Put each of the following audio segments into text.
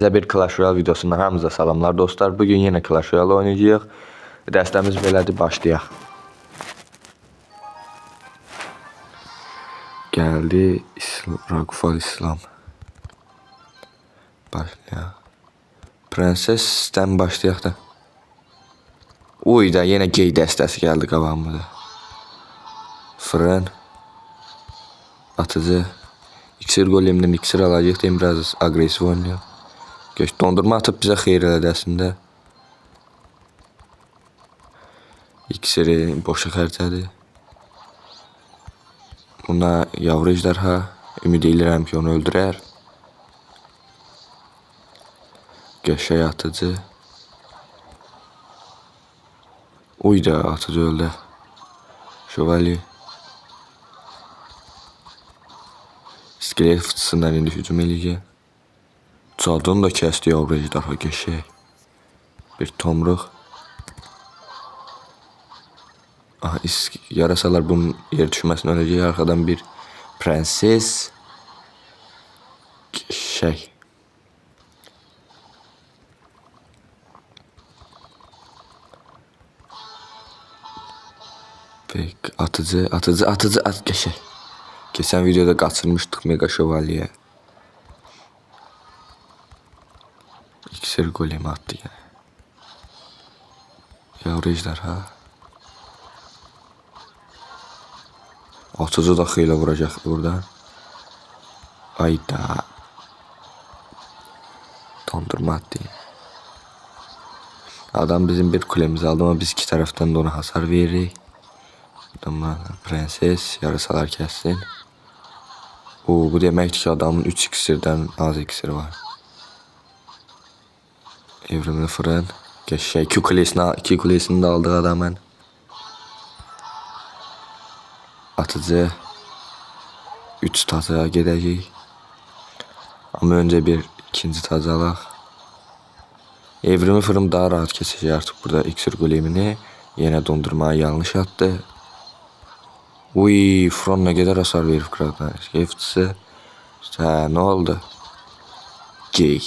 Size bir Clash Royale videosundan hamınıza salamlar dostlar. Bugün yine Clash Royale oynayacağıq. Dəstəmiz belədir, başlayaq. Geldi Ragfal İslam. Başlayaq. Prensesdən başlayaq da. Uy da yine gay dəstəsi geldi qabağımıza. Fırın. Atıcı. İksir golemdən iksir alacaq deyim, biraz agresif oynayaq. Göç dondurma atıp bize xeyir elədi əslində. İksiri boşa xərcədi. Buna yavru ejderha. Ümid edirəm ki onu öldürər. Göşey atıcı. Uyda atıcı öldü. Şövalye. İskelet fıtısından indi hücum eləyəcək. Cadını da kəsdi yavru ejderha göşey. Bir tomruq. Aha, yarasalar bunun yer düşməsini öləcək. Arkadan bir prenses. Şey. Peki atıcı at geçey. Geçen videoda kaçırmıştık mega şövalye. İksir golemi attı yani. Yavru ejderha. Atıcı da xeylə vuracaq burada. Ayda. Dondurma attı. Adam bizim bir kulemizi aldı ama biz iki taraftan da ona hasar veririk. Adamlar prenses yarasalar kessin. Bu deməkdir ki adamın 3 iksirdən az iksiri var. Evrimli fırın. Geçey. İki kulesini de aldık adamın. Atıcı 3 taza gedəcək. Ama önce bir ikinci taza alaq. Evrimi fırın daha rahat kesecek artık burada iksir golemini. Yine dondurmayı yanlış attı. Uy, Fron ne kadar hasar verip kırardan. Eftisi. İşte ne oldu? Gay.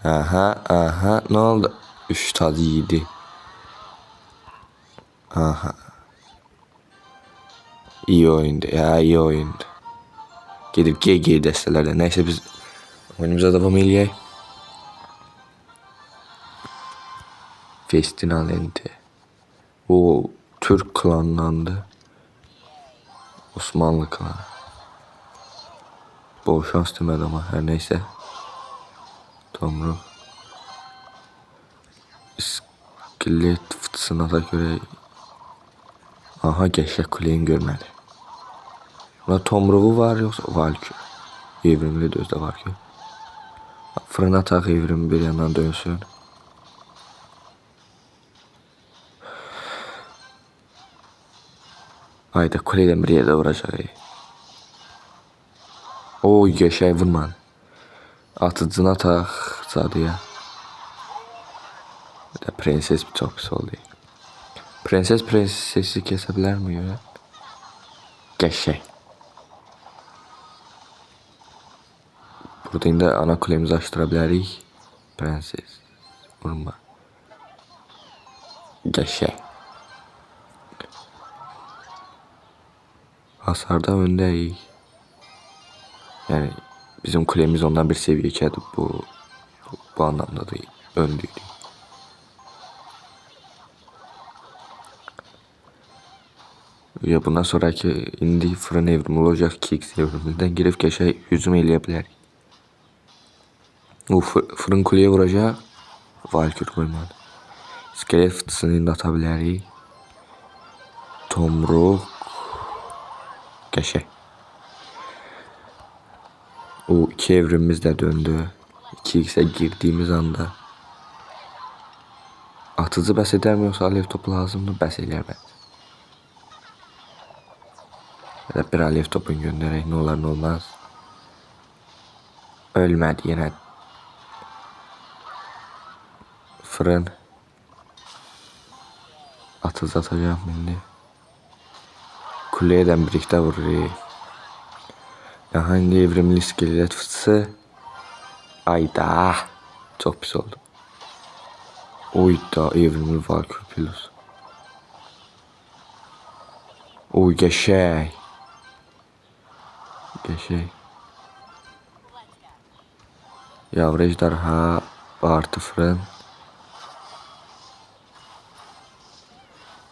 Aha ne oldu? 3 tadı yedi. Aha. İyi oyundu ya, iyi oyundu. Gidip GG destelerde. Neyse biz oyunumuza devam eləyək. Festinal enti. O Türk klanlandı. Osmanlı klanı. Bol şans demədi ama her neyse. Tomru. İskelet fıtısına da göre. Aha, geçək kuleyin görmədi. Buna tomruğu var yoksa valkür. Evrimli de özde var ki. Fırına tak, evrim bir yandan dönsün. Hayda, kuleden bir yerde vuracak. O geçey vurman. Atıcına tak cadıya. Bir de prenses bir çok pis oldu. Prensesi kesebilir mi ya? Geçey. Burada indi ana kulemizi açtırabilirik. Prenses. Vurma. Geçey. Hasarda öndeyiz. Yani bizim kulemiz ondan bir seviye geçerdi, bu anlamda da öndeydi. Ya bundan sonraki indi fırın evrimi olacak ki X evriminden girip geçey hücum eləyə O fırın kuleye vuracak. Valkür koymadı. İskelet fıtısını indi atabilirik. Tomruk. Geçey. O iki evrimimiz de döndü. 2x'e girdiğimiz anda. Atıcı bəs eder mi yoksa alev topu lazımdır? Bəs eder bence. Ya da bir alev topun gönderək, ne olur ne olmaz. Ölmedi yine. Fırın. Atıcı atacağım şimdi. Kuleyden birlikte vuruyor. Aha, indi evrimli iskelet fıtısı. Ayda. Çok pis oldu. Oyda evrimli Valkyrie. Oy geçey. Geçey. Yavru ejderha artı fırın.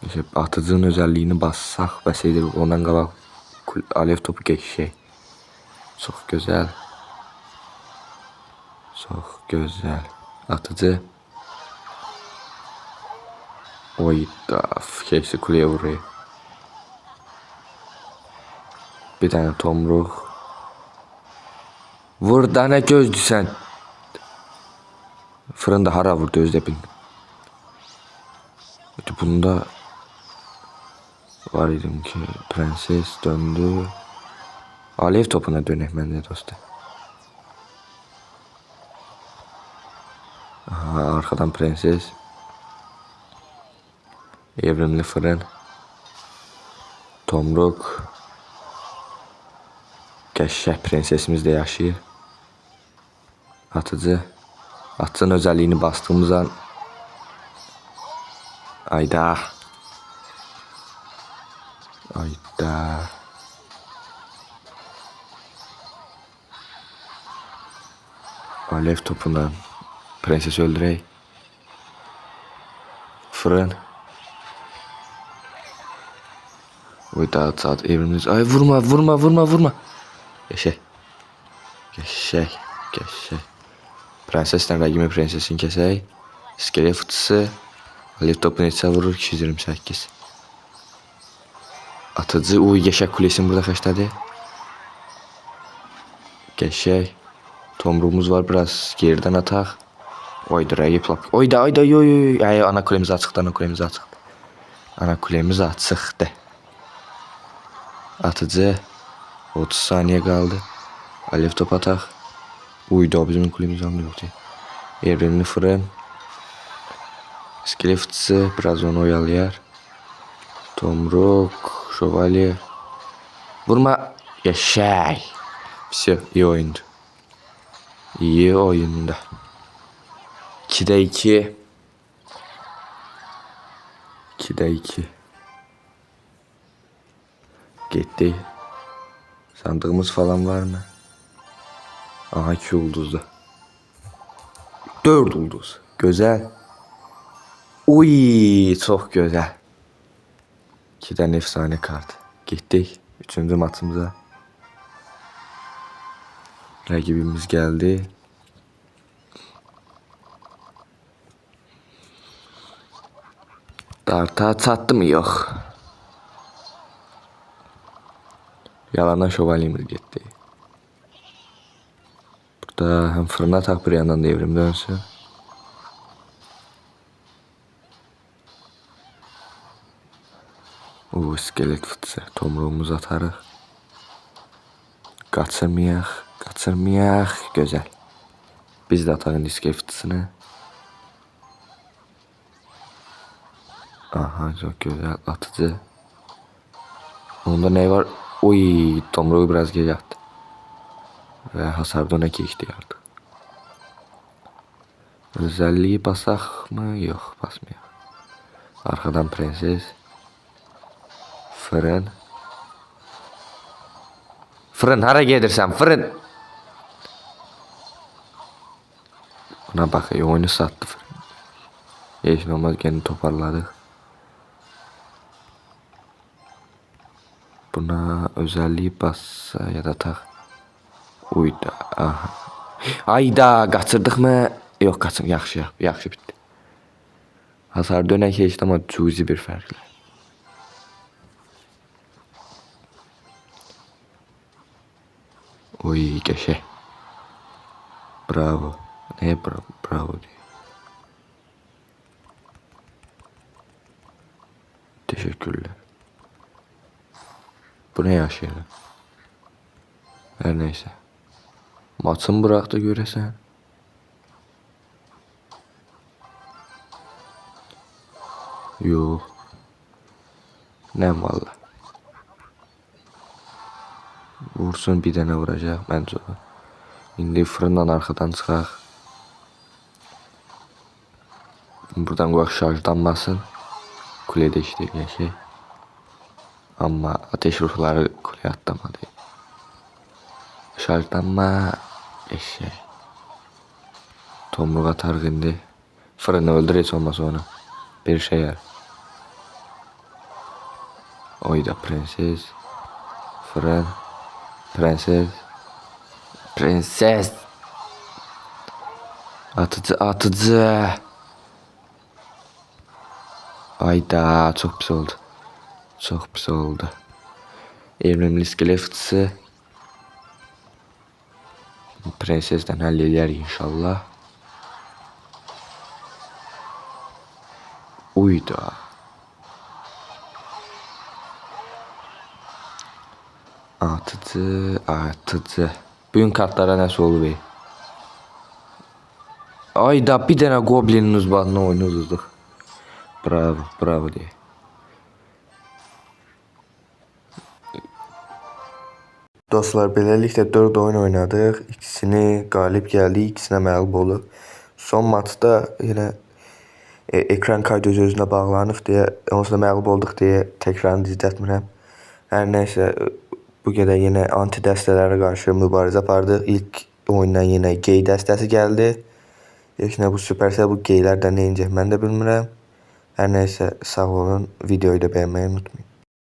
İşte atıcının özelliğini bassak bəseydir. Ondan qabaq alev topu geçey. Çok güzel. Çok güzel. Atıcı. Oyda. Geçti kuleye vuruyor. Bir tane tomruk. Vur da ne gözdü sen. Fırında hara vurdu özde bin. Bunda var idim ki prenses döndü. Alev topuna dönek bence dostum. Aha, arkadan prenses. Evrimli fırın. Tomruk. Geçşək prensesimiz de yaşayır. Atıcı. Atın özelliğini bastığımız an. Ayda. Ayda. Alev topundan prenses öldürey. Fırın. Oyda saat evrimimiz. Ay vurma. Geçey. Prensesten rəqimi prensesin kesey. İskele fıtısı. Alev topunu içe vurur 228. Atıcı uy geçək kulesini burada kaçtadı. Geçey. Tomruğumuz var biraz geriden atak. Oyda rəqib lap. Oyda oy. Ay ana kulemiz açıqdı. Ana kulemiz açıqdı. Atıcı. 30 saniye kaldı. Alev top atak. Uydu bizim kulemiz anlıyor. Evrimli fırın. İskele fıtısı biraz onu oyalayar. Tomruk. Şövalye. Vurma. Yaşay. Все, iyi oyundu. İyi oyunda. 2'de 2. 2'de 2. Gitti. Sandığımız falan var mı? Aha 2 ulduzlu. 4 ulduz. Güzel. Uy çok güzel. 2 tane efsane kart. Gittik. 3. maçımıza. Rakibimiz geldi. Darta çattı mı? Yok. Yalandan şövalyemiz gitti. Burada hem fırına tak bir yandan da evrim dönsün. İskelet fıtısı. Tomruğumuzu atarıq. Kaçırmayaq. Güzel. Biz de atarıq iskelet fıtısını. Aha çok güzel. Atıcı. Onda ne var? Oy tomruğu biraz geç attı. Ve hasar döne geçti artık. Özelliği basak mı? Yok basmıyor. Arkadan prenses. Fırın. Fırın hara gelirsen fırın. Buna bak oyunu sattı fırın. Hiç olmaz gene toparladık. Buna özelliği bassa ya da tak. Uyda. Aha. Ayda kaçırdık mı? Yok kaçın yaxşı bitti. Hasar dönen geçti ama cüzi bir farkla. Oy geçe. Bravo. Ne bravo diyor. Teşekkürler. Bu ne yaşıyor? Her neyse. Maçın bıraktı göresen. Yok. Ne valla. Vursun bir tane vuracak bence o. İndi fırından arkadan çıxaq. Buradan qoyaq şarjlanmasın. Kulede işləyən şey. Amma ateş ruhları kuleye atlamadı. Şarjlanma eşeği. Tomruk atarıq indi. Fırını öldür heç olmasa onu. Bir şey yer. Oyda prenses. Fırın. Prenses. Prenses. Atıcı. Ayda çok pis oldu. Çok pis oldu. Evrimli iskelet fıtısı. Prensesden halleder inşallah. Uyda. Atıcı. Bugün kartlara nasıl oldu bey? Ayda bir tane goblinin uzmanına oynuyoruzduq. Bravo diye. Dostlar, beləliklə 4 oyun oynadıq. İkisini qalib gəldik, ikisinə məğlub olub. Son maçda yenə ekran kaydı özünə bağlanıb deyə, onsuz da məğlub olduq deyə təkrarını izlətmirəm. Hər nəysə, bu qədər yenə anti dəstələrə qarşı mübarizə apardıq. İlk oyundan yenə gey dəstəsi gəldi. Yenə bu Supercell bu geylərdən nə incək mən də bilmirəm. Hər nəysə, sağ olun. Videoyu da bəyənməyi unutmayın.